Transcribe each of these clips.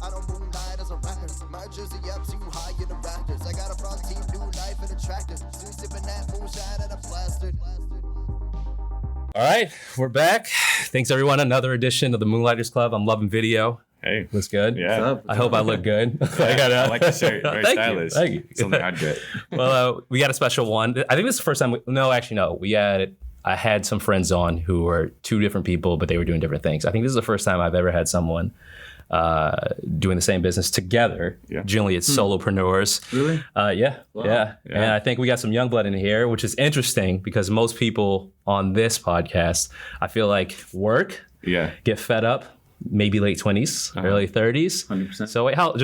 I don't moonlight as a rapper. My jersey up too high in the rafters. I got a front team, new life and a tractor. Still sipping that moonshine and a plastered. All right, we're back. Thanks everyone. Another edition of the Moonlighters Club. I'm loving video. Hey, looks good. Yeah, I hope I look good. I like the shirt. Very stylish. Thank you. It's only I'd get. Well, we got a special one. I think this is the first time. I had some friends on who were two different people, but they were doing different things. I think this is the first time I've ever had someone doing the same business together. Yeah. Generally, it's solopreneurs. Really? Yeah. And I think we got some young blood in here, which is interesting because most people on this podcast, I feel like work, get fed up, maybe late 20s, early 30s. 100%. So wait, how old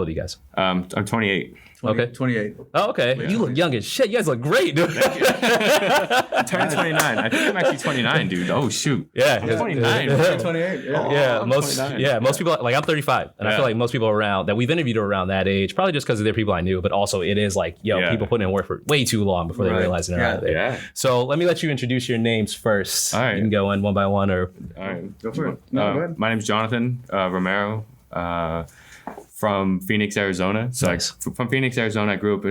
are you guys? I'm 28. Okay. 28. Oh, okay. Yeah. You look young as shit. You guys look great, dude. I'm turning 29. I think I'm actually 29, dude. Oh, shoot. Yeah. I'm 29. 28. Yeah. I'm Most 29. yeah, most people, like I'm 35, and I feel like most people around that we've interviewed around that age, probably just because they're people I knew, but also it is like, people putting in work for way too long before they realize they're out there. Yeah. So let me let you introduce your names first. All right. You can go in one by one or. All right. Go for it. No, go ahead. My name's Jonathan Romero. From Phoenix, Arizona. So Nice. From Phoenix, Arizona, I grew up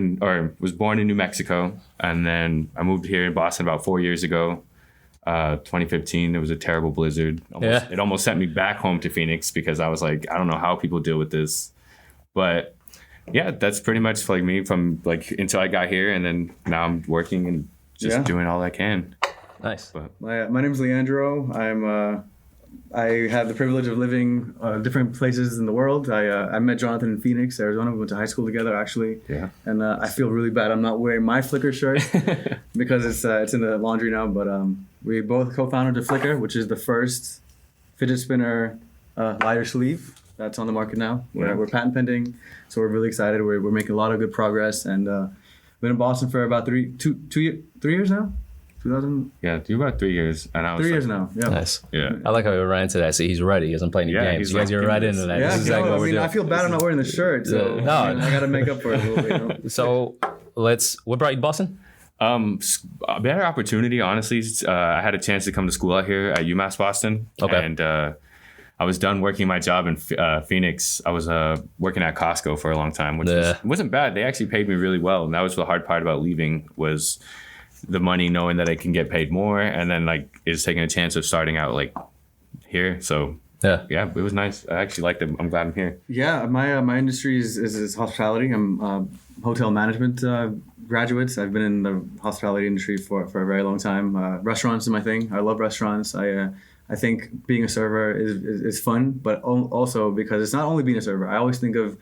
was born in New Mexico. And then I moved here in Boston about 4 years ago. 2015, there was a terrible blizzard. It almost sent me back home to Phoenix because I was like, I don't know how people deal with this. But yeah, that's pretty much like me from like until I got here. And then now I'm working and just doing all I can. Nice. But My name's Leandro. I have the privilege of living different places in the world. I met Jonathan in Phoenix, Arizona. We went to high school together, actually. Yeah. And I feel really bad. I'm not wearing my Flickr shirt because it's in the laundry now. But we both co-founded the Flickr, which is the first fidget spinner lighter sleeve that's on the market now. We're patent pending, so we're really excited. We're making a lot of good progress, and been in Boston for about 3 years now. 2000. yeah, do about 3 years. And I was 3 years now. Yeah. Nice. Yeah. I like how we ran into that. See, he's ready. He doesn't play any games. You guys get right into that. Yeah, This is exactly what we're doing. I feel bad I'm not wearing the shirt, so No. I got to make up for it a little bit. So what brought you to Boston? A better opportunity, honestly. I had a chance to come to school out here at UMass Boston. Okay. And I was done working my job in Phoenix. I was working at Costco for a long time, which wasn't bad. They actually paid me really well. And that was the hard part about leaving was the money, knowing that I can get paid more. And then like is taking a chance of starting out like here. So yeah, it was nice. I actually liked it. I'm glad I'm here. Yeah, my industry is hospitality. I'm hotel management graduates. I've been in the hospitality industry for a very long time. Restaurants is my thing. I love restaurants. I think being a server is fun, but also because it's not only being a server. I always think of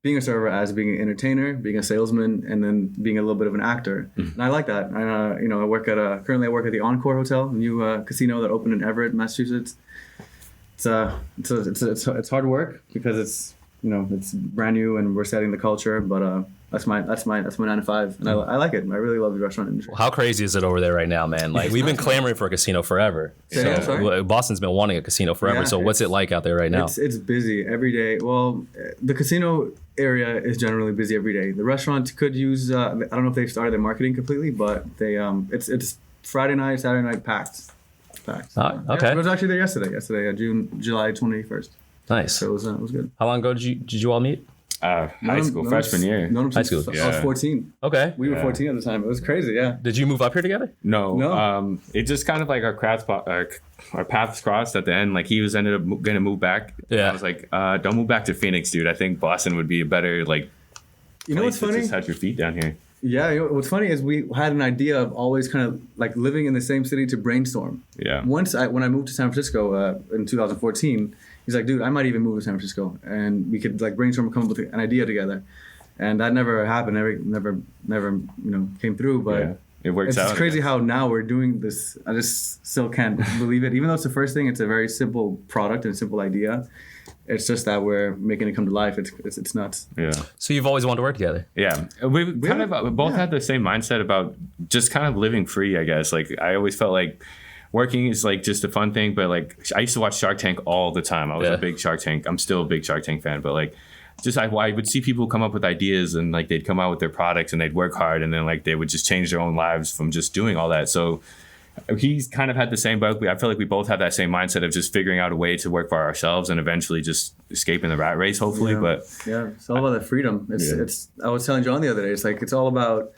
being a server as being an entertainer, being a salesman, and then being a little bit of an actor. And I like that. And I work currently I work at the Encore Hotel, a new casino that opened in Everett, Massachusetts. It's hard work because it's brand new and we're setting the culture, but that's my 9 to 5, and I like it. I really love the restaurant industry. How crazy is it over there right now, man? Like we've been clamoring for a casino forever. Sorry? Boston's been wanting a casino forever. Yeah, so what's it like out there right now? It's busy every day. Well, the casino area is generally busy every day. The restaurant could use. I don't know if they've started their marketing completely, but they it's Friday night, Saturday night packed. Okay. Yeah, I was actually there yesterday, July 21st. Nice. So it was good. How long ago did you all meet? High school, freshman year. High school. I was 14. Okay. We were 14 at the time. It was crazy, yeah. Did you move up here together? No. It just kind of like our paths crossed at the end. Like he ended up gonna move back. Yeah. I was like, don't move back to Phoenix, dude. I think Boston would be a better like. You know what's place to funny? Just have your feet down here. Yeah, what's funny is we had an idea of always kind of like living in the same city to brainstorm. Yeah. When I moved to San Francisco in 2014, he's like, dude, I might even move to San Francisco, and we could like brainstorm and come up with an idea together. And that never happened. Never came through. But it works out. It's crazy how now we're doing this. I just still can't believe it. Even though it's the first thing, it's a very simple product and a simple idea. It's just that we're making it come to life. It's nuts. Yeah. So you've always wanted to work together? Yeah. We both had the same mindset about just kind of living free, I guess. Like I always felt like working is like just a fun thing, but like I used to watch Shark Tank all the time. I was a big Shark Tank. I'm still a big Shark Tank fan, but like just I would see people come up with ideas and like they'd come out with their products and they'd work hard and then like they would just change their own lives from just doing all that. So he's kind of had the same, but I feel like we both have that same mindset of just figuring out a way to work for ourselves and eventually just escaping the rat race, hopefully. Yeah. But it's all about the freedom. It's I was telling John the other day, it's like, it's all about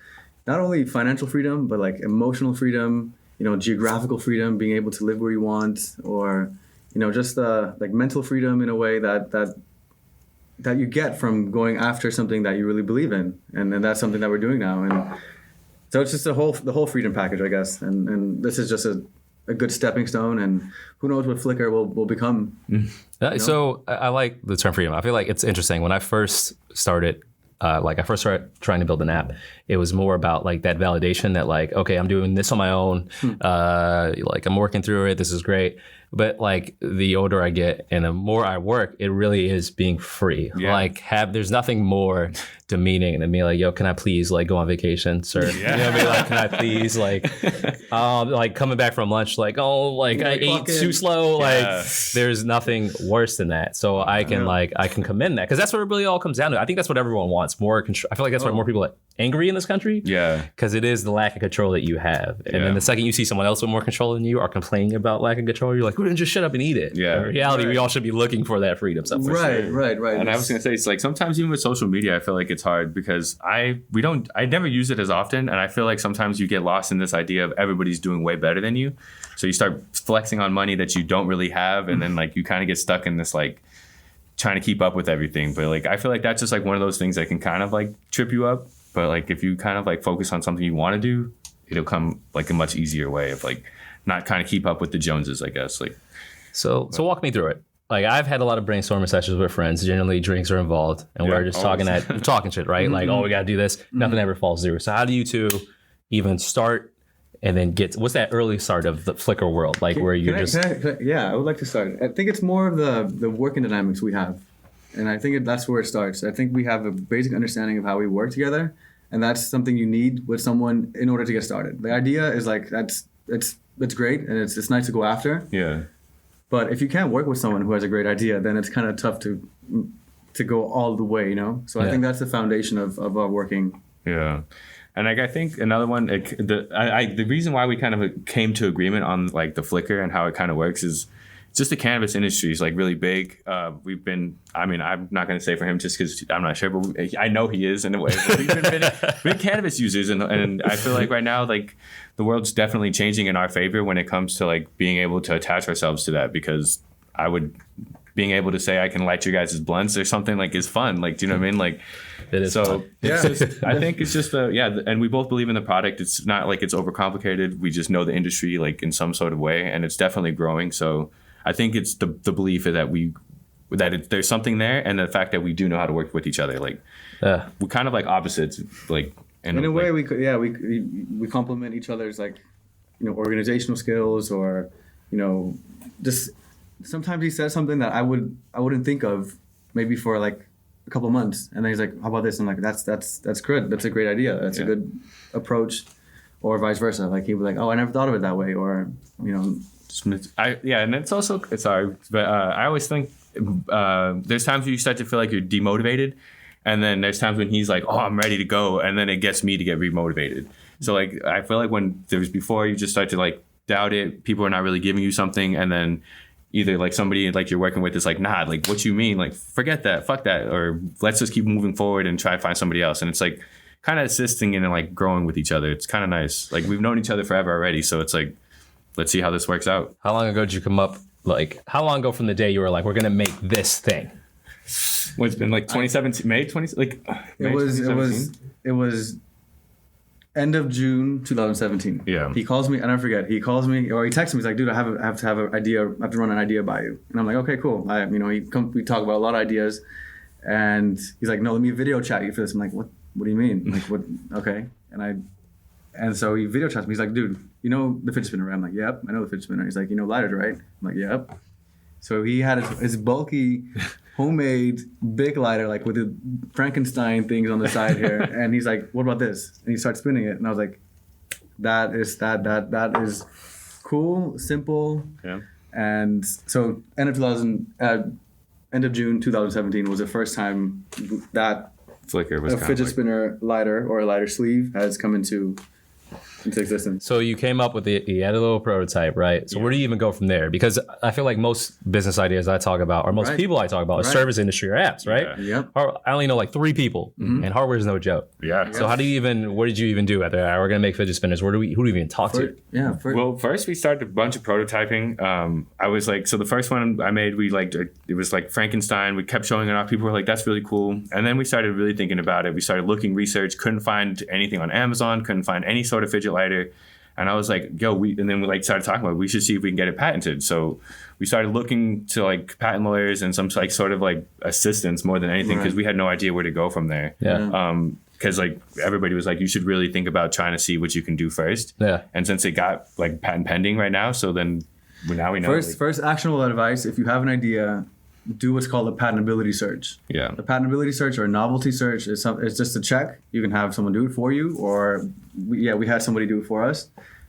not only financial freedom, but like emotional freedom, geographical freedom, being able to live where you want, or, just like mental freedom in a way that you get from going after something that you really believe in. And that's something that we're doing now. And so it's just the whole freedom package, I guess. And this is just a good stepping stone, and who knows what Flickr will become. So I like the term freedom. I feel like it's interesting. When I first started, trying to build an app, it was more about like that validation that like, okay, I'm doing this on my own. Like I'm working through it. This is great. But like the older I get and the more I work, it really is being free. Yeah. Like there's nothing more demeaning than being like, yo, can I please like go on vacation, sir? Yeah. You know what I mean? Like, can I please like coming back from lunch, like, oh, like I ate too slow. Like there's nothing worse than that. So I can commend that, because that's what it really all comes down to. I think that's what everyone wants, more control. I feel like that's why more people are angry in this country. Yeah. Because it is the lack of control that you have. And then the second you see someone else with more control than you are complaining about lack of control, you're like, who didn't just shut up and eat it? Yeah. In reality, we all should be looking for that freedom. So right. And I was gonna say, it's like sometimes even with social media, I feel like it's hard because I never use it as often, and I feel like sometimes you get lost in this idea of everybody's doing way better than you. So you start flexing on money that you don't really have, and then like you kind of get stuck in this like trying to keep up with everything. But like I feel like that's just like one of those things that can kind of like trip you up. But like if you kind of like focus on something you want to do, it'll come like a much easier way of like not kind of keep up with the Joneses, I guess. Like so walk me through it. Like I've had a lot of brainstorming sessions with friends. Generally, drinks are involved, and we're just talking shit, right? Like, oh, we gotta do this. Nothing ever falls through. So how do you two even start and then what's that early start of the Flickr world, like where you just? I would like to start. I think it's more of the working dynamics we have, and I think that's where it starts. I think we have a basic understanding of how we work together, and that's something you need with someone in order to get started. The idea is like it's great, and it's nice to go after. Yeah. But if you can't work with someone who has a great idea, then it's kind of tough to go all the way, So I think that's the foundation of our working. Yeah. And like I think another one, the reason why we kind of came to agreement on like the Flickr and how it kind of works is just the cannabis industry is like really big. I'm not going to say for him just because I'm not sure, but I know he is in a way. But we've been big cannabis users, and I feel like right now, like the world's definitely changing in our favor when it comes to like being able to attach ourselves to that, because being able to say I can light your guys' blunts or something like is fun. Like, do you know what I mean? Like, it is. So I think it's just and we both believe in the product. It's not like it's overcomplicated. We just know the industry like in some sort of way, and it's definitely growing. So I think it's the belief that there's something there, and the fact that we do know how to work with each other. Like, we're kind of like opposites. Like in a way, we complement each other's like, organizational skills, or just sometimes he says something that I wouldn't think of maybe for like a couple of months, and then he's like, "How about this?" I'm like, "That's good. That's a great idea. That's a good approach," or vice versa. Like he'd be like, "Oh, I never thought of it that way," or and it's hard, but I always think there's times where you start to feel like you're demotivated, and then there's times when he's like, "Oh, I'm ready to go," and then it gets me to get remotivated. So like I feel like when there was before, you just start to like doubt it. People are not really giving you something, and then either like somebody like you're working with is like, nah, like what you mean? Like forget that, fuck that, or let's just keep moving forward and try to find somebody else. And it's like kind of assisting and like growing with each other. It's kind of nice. Like we've known each other forever already, so it's like, let's see how this works out. How long ago did you come up? Like, how long ago from the day you were like, we're gonna make this thing? Well, it's been like 2017, May 20, like May it was end of June 2017. Yeah. He calls me, I never forget. He calls me, or he texts me. He's like, "Dude, I have to have an idea. I have to run an idea by you." And I'm like, "Okay, cool." We talk about a lot of ideas, and he's like, "No, let me video chat you for this." I'm like, "What? What do you mean? Like, what?" Okay. And so he video chats me. He's like, "Dude, you know the fidget spinner, right?" I'm like, "Yep, I know the fidget spinner." He's like, "You know lighters, right?" I'm like, "Yep." So he had his bulky, homemade big lighter, like with the Frankenstein things on the side here, and he's like, "What about this?" And he starts spinning it, and I was like, "That is cool, simple." Yeah. And so end of June 2017 was the first time that Flickr was a fidget spinner lighter or a lighter sleeve has come into into existence. So you came up with you had a little prototype, right? So where do you even go from there? Because I feel like most business ideas I talk about, or most people I talk about, is service industry or apps, right? Yeah. I only know like 3 people, and hardware is no joke. Yeah. So how do you even? What did you even do? We're gonna make fidget spinners. Who do we even talk to? Well, first we started a bunch of prototyping. I was like, so the first one I made, it was like Frankenstein. We kept showing it off. People were like, that's really cool. And then we started really thinking about it. We started looking, research, couldn't find anything on Amazon, couldn't find any sort of fidget lighter. And I was like, and then we like started talking about it. We should see if we can get it patented. So we started looking to like patent lawyers and some like sort of like assistance more than anything, because we had no idea where to go from there. Because like everybody was like, you should really think about trying to see what you can do first. And since it got like patent pending right now, so then now we know. First actionable advice: if you have an idea, do what's called a patentability search. The patentability search or novelty search is it's just a check. You can have someone do it for you, or we had somebody do it for us.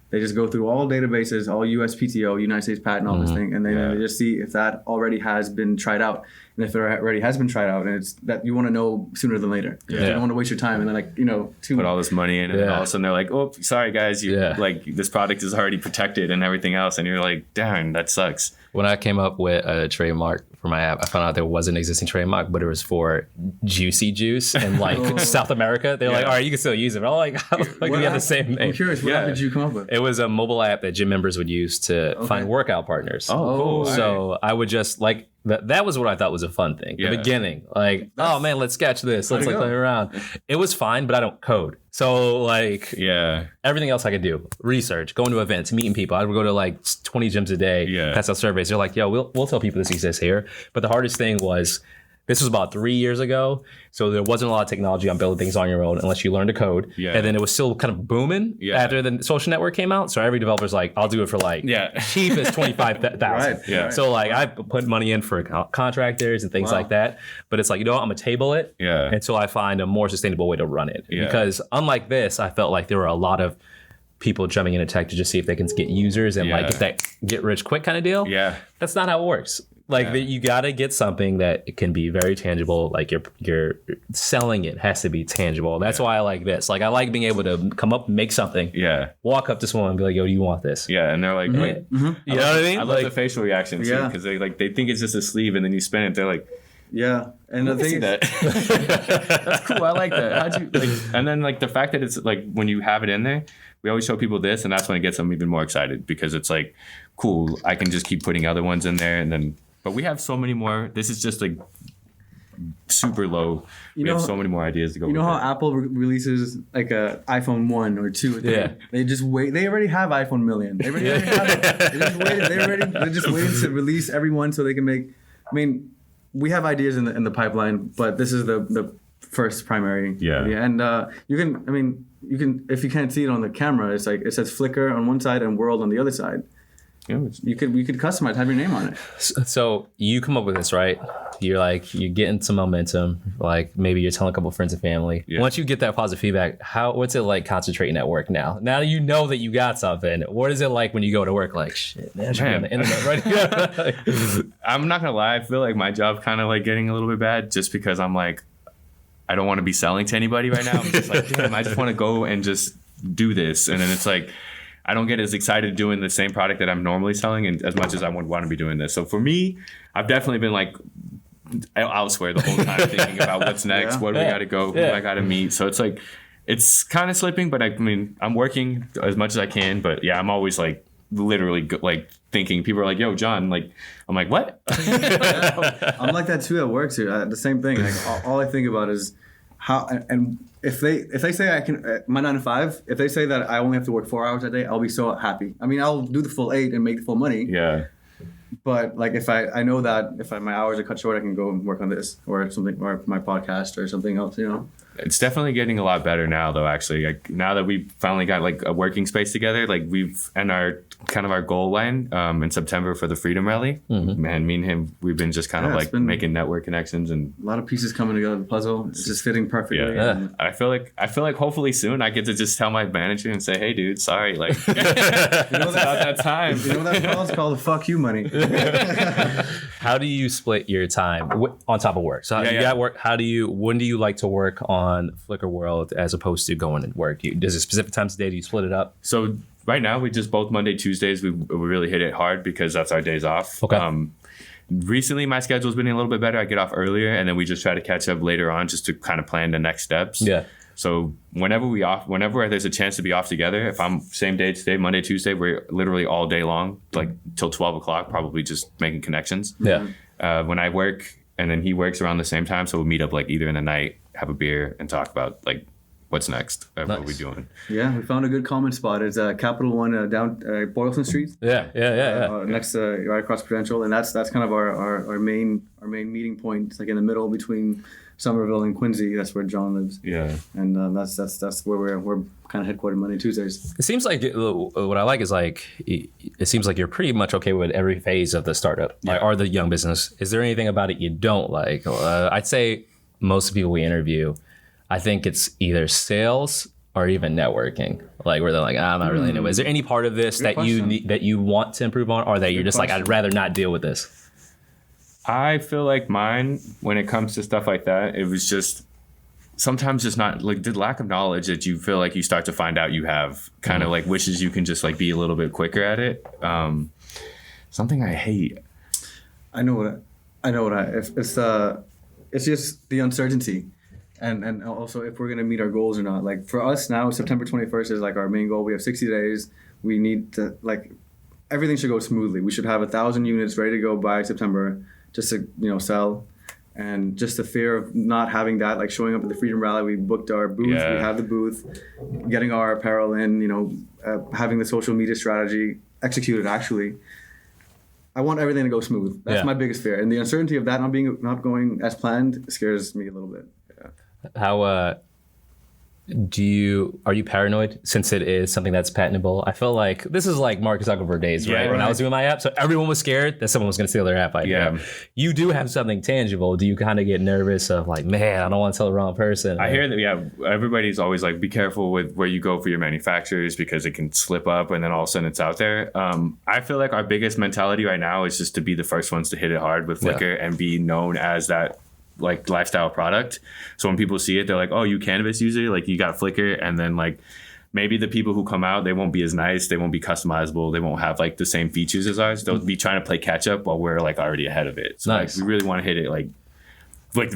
They just go through all databases, all USPTO, United States Patent Office thing, and then they just see if that already has been tried out. And if it already has been tried out, and it's that you want to know sooner than later. You don't want to waste your time and then put all this money in, and then all of a sudden they're like, oh, sorry guys, like this product is already protected and everything else, and you're like, darn, that sucks. When I came up with a trademark for my app, I found out there was an existing trademark, but it was for juicy juice in like South America. They're like, all right, you can still use it. But I'm like, we have the same name. I'm curious, what app did you come up with? It was a mobile app that gym members would use to find workout partners. Oh, cool. So I would just like, that was what I thought was a fun thing. The beginning, like, oh man, let's sketch this. Let's like play around. It was fine, but I don't code. So like, everything else I could do, research, going to events, meeting people. I would go to like 20 gyms a day, pass out surveys. They're like, yo, we'll tell people this exists here. But the hardest thing was, this was about 3 years ago, so there wasn't a lot of technology on building things on your own unless you learned to code. And then it was still kind of booming after the social network came out. So every developer's like, I'll do it for like cheap as $25,000. So like I put money in for contractors and things like that. But it's like, you know what, I'm gonna table it until I find a more sustainable way to run it. Because unlike this, I felt like there were a lot of people jumping into tech to just see if they can get users and like get that get rich quick kind of deal. That's not how it works. Like you got to get something that can be very tangible. Like you're selling it has to be tangible. That's why I like this. Like I like being able to come up, make something, walk up to someone and be like, yo, do you want this? And they're like, wait. You know what I mean? I love the facial reaction too, because they think it's just a sleeve and then you spin it. They're like, and the thing that that's cool. I like that. How'd you like? And then like the fact that it's like when you have it in there, we always show people this, and that's when it gets them even more excited, because it's like, cool, I can just keep putting other ones in there, and then. But we have so many more. This is just like super low. We have so many more ideas to go. You know how Apple releases like a iPhone 1 or 2? They just wait. They already have iPhone million. They already have it. They're just waiting to release every one so they can make. I mean, we have ideas in the pipeline, but this is the first primary. And you can if you can't see it on the camera, it's like it says Flickr on one side and World on the other side. You could customize, have your name on it. So you come up with this, right? You're getting some momentum. Like maybe you're telling a couple of friends and family. Once you get that positive feedback, what's it like concentrating at work now? Now you know that you got something. What is it like when you go to work? Like shit, man, I'm on the internet right. I'm not gonna lie. I feel like my job's kind of like getting a little bit bad, just because I'm like, I don't want to be selling to anybody right now. I'm just like, damn, I just want to go and just do this, and then it's like. I don't get as excited doing the same product that I'm normally selling, and as much as I would want to be doing this. So for me, I've definitely been like elsewhere the whole time, thinking about what's next, where do we got to go, who I got to meet. So it's like, it's kind of slipping, but I mean, I'm working as much as I can. But yeah, I'm always like literally like thinking. People are like, "Yo, John," like I'm like, "What?" I'm like that too at work too. The same thing. Like all I think about is how and. If they say I can my 9 to 5, if they say that I only have to work 4 hours a day, I'll be so happy. I mean, I'll do the full 8 and make the full money. But like if I know that if my hours are cut short, I can go and work on this or something, or my podcast or something else. It's definitely getting a lot better now, though. Actually, like now that we finally got like a working space together, like and our kind of our goal line in September for the Freedom Rally. Man, me and him, we've been just kind of like making network connections and a lot of pieces coming together. The puzzle, it's just fitting perfectly. Yeah. I feel like hopefully soon I get to just tell my manager and say, hey, dude, sorry, like it's about that time. You know what that's called? The fuck you money. How do you split your time on top of work? So you got work. When do you like to work on Flickr World as opposed to going and work? Does it specific times of day? Do you split it up? So right now we just both Monday, Tuesdays. We really hit it hard because that's our days off. Okay. Recently my schedule's been a little bit better. I get off earlier and then we just try to catch up later on just to kind of plan the next steps. Yeah. So whenever there's a chance to be off together, if I'm same day today, Monday, Tuesday, we're literally all day long, like till 12 o'clock, probably just making connections. Yeah. When I work and then he works around the same time. So we'll meet up like either in the night, have a beer and talk about like what's next, what we doing. Yeah, we found a good common spot. It's Capital One down Boylston Street. Yeah. Next, right across Prudential, and that's kind of our main meeting point. It's like in the middle between Somerville and Quincy. That's where John lives. Yeah, and that's where we're kind of headquartered Monday, Tuesdays. It seems like what I like is like it seems like you're pretty much okay with every phase of the startup or the young business. Is there anything about it you don't like? I'd say most of the people we interview, I think it's either sales or even networking, like where they're like, I'm not really into it. Is there any part of this that you want to improve on, or that you're just like, I'd rather not deal with this? I feel like mine, when it comes to stuff like that, it was just sometimes just not like the lack of knowledge that you feel like you start to find out you have, kind of like wishes you can just like be a little bit quicker at it. Something I hate. It's just the uncertainty. And also if we're going to meet our goals or not. Like for us now, September 21st is like our main goal. We have 60 days. We need to like, everything should go smoothly. We should have 1,000 units ready to go by September just to, sell. And just the fear of not having that, like showing up at the Freedom Rally, we booked our booth, we have the booth, getting our apparel in, having the social media strategy executed actually. I want everything to go smooth. That's my biggest fear. And the uncertainty of that not going as planned scares me a little bit. How are you paranoid since it is something that's patentable? I feel like this is like Mark Zuckerberg days, right? When I was doing my app, so everyone was scared that someone was going to steal their app idea. Yeah. You do have something tangible. Do you kind of get nervous of like, man, I don't want to tell the wrong person? I hear that, everybody's always like, be careful with where you go for your manufacturers because it can slip up and then all of a sudden it's out there. I feel like our biggest mentality right now is just to be the first ones to hit it hard with Flickr and be known as that like lifestyle product. So when people see it, they're like, oh, you Cannabis user, like you got Flickr. And then like maybe the people who come out, they won't be as nice, they won't be customizable, they won't have like the same features as ours. They'll be trying to play catch up while we're like already ahead of it. So like we really want to hit it like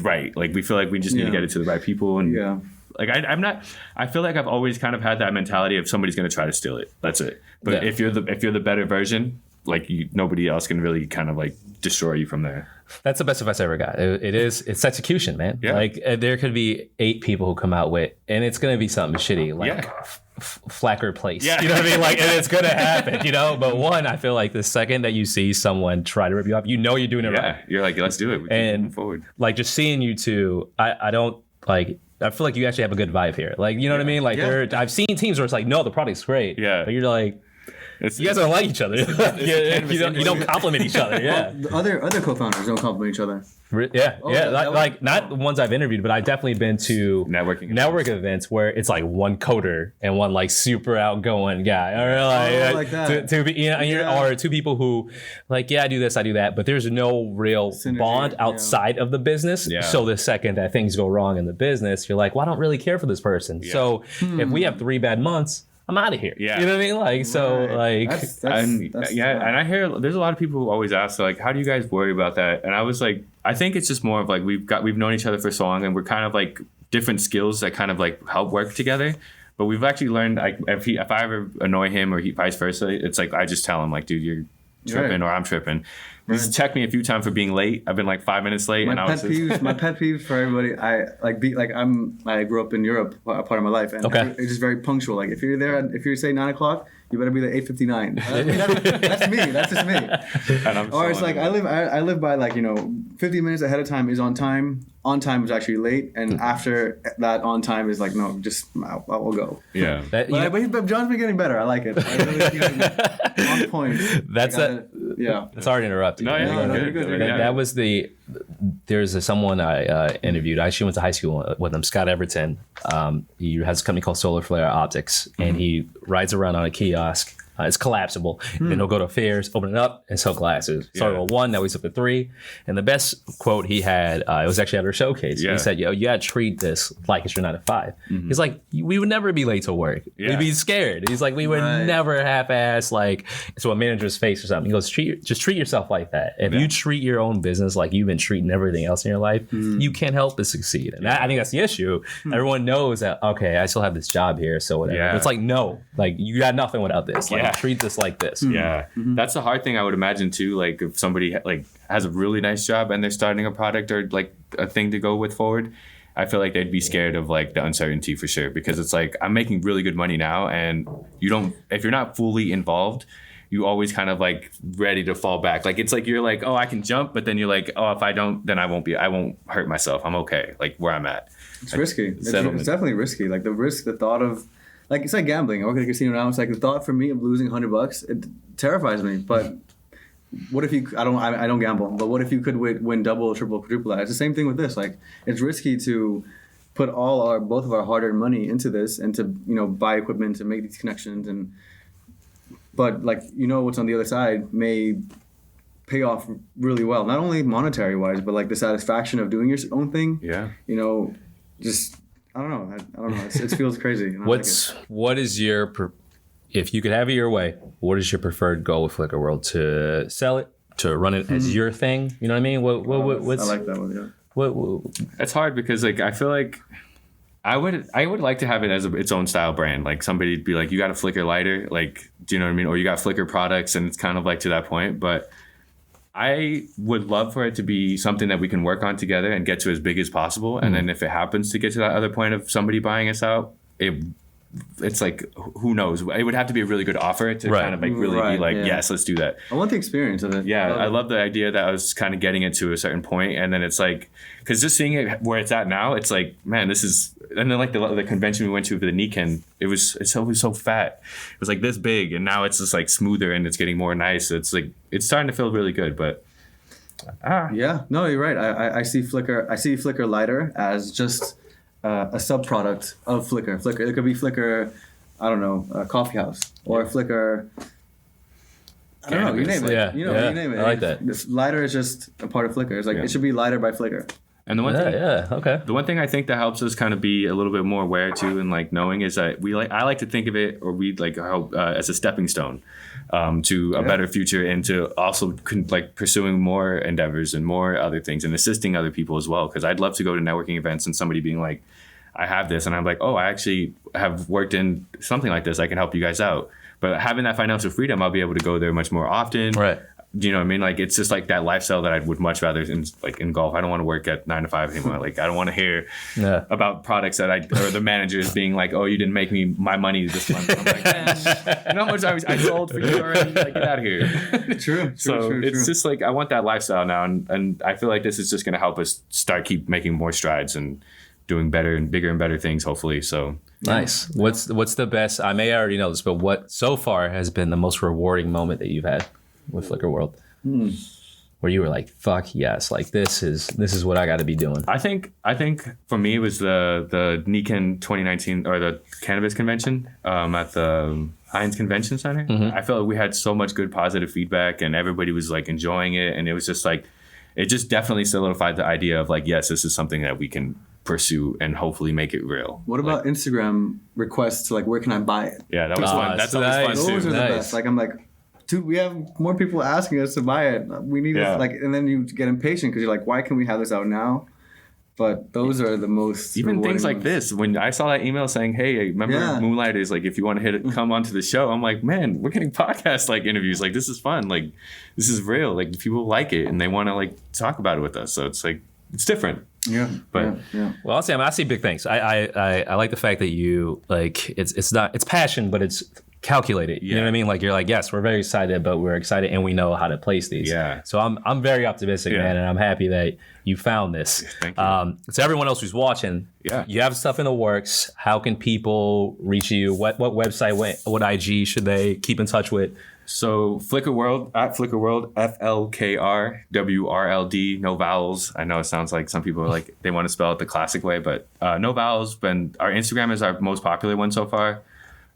right. Like we feel like we just need to get it to the right people. And like I feel like I've always kind of had that mentality of somebody's going to try to steal it. That's it. But if you're the better version, like nobody else can really kind of like destroy you from there. That's the best advice I ever got. It's execution, man. Yeah. Like there could be 8 people who come out with, and it's going to be something shitty, like Flacker Place. Yeah. You know what I mean? Like, and it's going to happen, But one, I feel like the second that you see someone try to rip you off, you're doing it right. You're like, let's do it. We can move forward. Like just seeing you two, I don't like. I feel like you actually have a good vibe here. Like, you know what I mean? Like I've seen teams where it's like, no, the product's great. Yeah. But you're like, you guys don't like each other. You don't compliment each other. Yeah. Well, the other co-founders don't compliment each other. Yeah. Like not the ones I've interviewed, but I've definitely been to networking events where it's like one coder and one like super outgoing guy, or like that. Or 2 people who like, I do this, I do that, but there's no real synergy, bond outside of the business. Yeah. So the second that things go wrong in the business, you're like, well, I don't really care for this person. Yeah. So if we have 3 bad months, I'm out of here. Yeah. You know what I mean? Like, so like, that's and I hear there's a lot of people who always ask like, how do you guys worry about that? And I was like, I think it's just more of like, we've known each other for so long and we're kind of like different skills that kind of like help work together. But we've actually learned like, if I ever annoy him or vice versa, it's like, I just tell him like, dude, you're tripping or I'm tripping. He's checked me a few times for being late. I've been like 5 minutes late, My pet peeves for everybody. I grew up in Europe a part of my life, and it's just very punctual. Like if you're there, if you say 9 o'clock, you better be there 8:59. That's me. That's just me. Or it's like I live by 50 minutes ahead of time is on time. On time is actually late, and after that on time is like no, just I'll go. Yeah. But John's been getting better. I like it. On point. That's Yeah. Sorry to interrupt you. No, you're good. That was there's someone I interviewed. I actually went to high school with him, Scott Everton. He has a company called Solar Flare Optics, and he rides around on a kiosk. It's collapsible. Then he'll go to fairs, open it up, and sell glasses. Started with 1, now he's up to 3. And the best quote he had, it was actually at our showcase. He said, "Yo, you gotta treat this like it's your 9 to 5." He's like, "We would never be late to work. We'd be scared." He's like, "We would never half-ass to a manager's face or something." He goes, just treat yourself like that. If you treat your own business like you've been treating everything else in your life, you can't help but succeed. And I think that's the issue. Everyone knows that, okay, I still have this job here, so whatever. But it's like, no, like you got nothing without this. Like, treat this like this. That's the hard thing I would imagine too. Like if somebody has a really nice job and they're starting a product or like a thing to go with forward, I feel like they'd be scared of like the uncertainty for sure, because it's like I'm making really good money now, and if you're not fully involved, you always kind of like ready to fall back. Like it's like you're like, oh, I can jump, but then you're like, oh, if I don't, then I won't hurt myself. I'm okay, like where I'm at. It's risky. It's definitely risky. Like the thought of, like, it's like gambling. I work at a casino now. It's like the thought for me of losing $100, it terrifies me. But what if you? I don't gamble. But what if you could win double, triple, quadruple that? It's the same thing with this. Like it's risky to put both of our hard-earned money into this and to buy equipment to make these connections but like what's on the other side may pay off really well. Not only monetary wise, but like the satisfaction of doing your own thing. Yeah. Just. I don't know. It feels crazy. What is your, if you could have it your way, what is your preferred goal with Flickr World? To sell it, to run it as your thing? You know what I mean? What's, I like that one. Yeah. It's hard because like I feel like I would like to have it as its own style brand. Like somebody'd be like, you got a Flickr lighter, like, do you know what I mean? Or you got Flickr products, and it's kind of like to that point, but. I would love for it to be something that we can work on together and get to as big as possible. And then if it happens to get to that other point of somebody buying us out, it's like, who knows? It would have to be a really good offer to kind of like really be like, yes, let's do that. I want the experience of it. Yeah, I love the idea that I was kind of getting it to a certain point, and then it's like, because just seeing it where it's at now, it's like, man, this is. And then like the convention we went to for the Nikken, it's always so fat. It was like this big, and now it's just like smoother and it's getting more nice. It's like it's starting to feel really good, but. Yeah, no, you're right. I see Flickr Lighter as just a subproduct of Flickr. It could be Flickr, I don't know, a coffee house or Flickr. I don't know. You name it. Yeah, you name it. I like that. Lighter is just a part of Flickr. It's like it should be Lighter by Flickr. And the one thing, the one thing I think that helps us kind of be a little bit more aware too, and like knowing is that I like to think of it, or we like hope as a stepping stone to a better future, and to also like pursuing more endeavors and more other things and assisting other people as well. Because I'd love to go to networking events and somebody being like, I have this, and I'm like, oh, I actually have worked in something like this. I can help you guys out. But having that financial freedom, I'll be able to go there much more often. Right. Do you know what I mean? Like, it's just like that lifestyle that I would much rather in golf. I don't want to work at 9 to 5 anymore. Like, I don't want to hear about products that or the managers being like, oh, you didn't make me my money this month. I'm like, man, you know how much I sold for you already? Like, get out of here. True. It's just like, I want that lifestyle now. And I feel like this is just going to help us keep making more strides and doing better and bigger things, hopefully. So nice. What's the best? I may already know this, but what so far has been the most rewarding moment that you've had with Flickr World, where you were like, "Fuck yes! Like this is what I got to be doing." I think for me it was the Nikken 2019 or the Cannabis convention at the Heinz Convention Center. I felt like we had so much good positive feedback, and everybody was like enjoying it, and it was just like, it just definitely solidified the idea of like, yes, this is something that we can pursue and hopefully make it real. What about Instagram requests to like, where can I buy it? Yeah, that was fun. That's always fun too. Those are the best. Like, I'm like, dude, we have more people asking us to buy it. We need it. Like, and then you get impatient because you're like, why can we have this out now? But those are the most even things like ones. this. When I saw that email saying, "Hey, remember Moonlighters? Like, if you want to come onto the show," I'm like, "Man, we're getting podcast like interviews. Like, this is fun. Like, this is real. Like, people like it and they want to like talk about it with us. So it's like it's different." Yeah, but well, I see big things. I like the fact that you like it's passion, but it's calculated. You know what I mean? Like you're like, yes, we're very excited, but we're excited and we know how to place these. Yeah. So I'm very optimistic, man, and I'm happy that you found this. Thank you. To everyone else who's watching, you have stuff in the works. How can people reach you? What website, what IG should they keep in touch with? So Flickr World, at Flickr World, FLKR, WRLD, no vowels. I know it sounds like some people are like, they want to spell it the classic way, but no vowels. And our Instagram is our most popular one so far.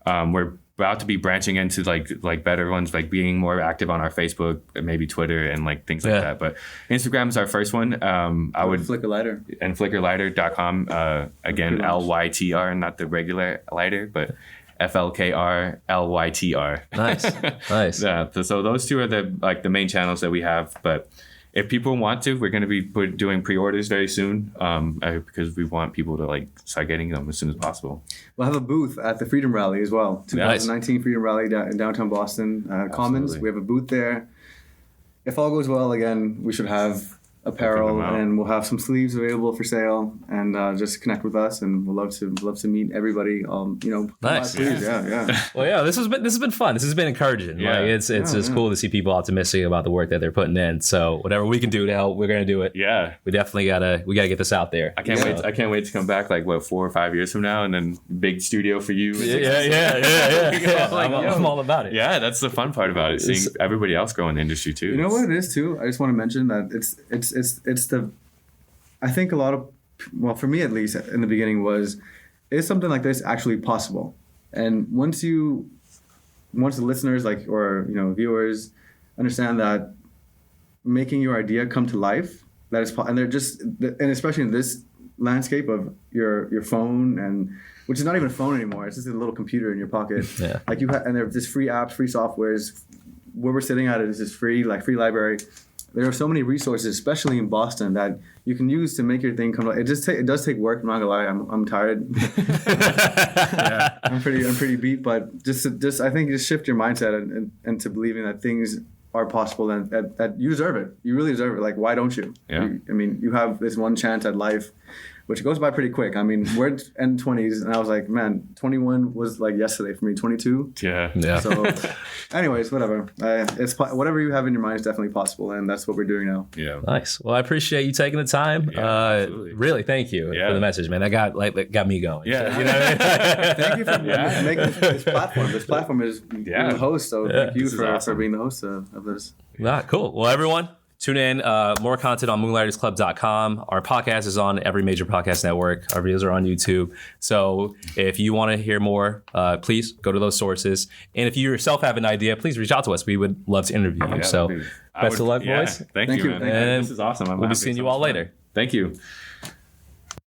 We're about to be branching into like better ones, like being more active on our Facebook, and maybe Twitter and like things like that. But Instagram is our first one. I would Flickr Lighter and flickrlighter.com. Again, LYTR, not the regular lighter, but FLKR LYTR. Nice. Yeah. So those two are the main channels that we have. But if people want to, we're going to be doing pre-orders very soon, because we want people to like start getting them as soon as possible. We'll have a booth at the Freedom Rally as well. 2019 Freedom Rally in downtown Boston, Commons. We have a booth there. If all goes well, again, we should have apparel, and we'll have some sleeves available for sale, and just connect with us, and we'll love to meet everybody. Nice. Please. Yeah. Well, yeah, this has been fun. This has been encouraging. Yeah. Like it's cool to see people optimistic about the work that they're putting in. So whatever we can do to help, we're gonna do it. Yeah. We definitely gotta get this out there. I can't wait. I can't wait to come back 4 or 5 years from now, and then big studio for you. Yeah. I'm all about it. Yeah, that's the fun part about it. Seeing everybody else grow in the industry too. You know what it is too? I just want to mention that it's the, I think a lot of, well, for me at least in the beginning is something like this actually possible? And once the listeners or viewers understand that making your idea come to life, that is, and they're just, and especially in this landscape of your phone, and which is not even a phone anymore, it's just a little computer in your pocket. Yeah. Like and there are just free apps, free softwares. Where we're sitting at is just free library. There are so many resources, especially in Boston, that you can use to make your thing come. It does take work. I'm not gonna lie. I'm tired. I'm pretty beat. But just I think just shift your mindset and to believing that things are possible, and that you deserve it. You really deserve it. Like, why don't you? Yeah. You have this one chance at life, which goes by pretty quick. I mean, we're in 20s, and I was like, man, 21 was like yesterday for me. 22. Yeah. So, anyways, whatever. It's whatever you have in your mind is definitely possible, and that's what we're doing now. Yeah. Nice. Well, I appreciate you taking the time. Absolutely. Really, thank you for the message, man. That got me going. Yeah. You know what I mean? Thank you for making this platform. This platform is being the host, so thank you for being the host of this. Cool. Well, everyone, tune in. More content on moonlightersclub.com. Our podcast is on every major podcast network. Our videos are on YouTube. So if you want to hear more, please go to those sources. And if you yourself have an idea, please reach out to us. We would love to interview you. Best of luck, boys. Thank you, man. And this is awesome. we'll be seeing you all later. Thank you.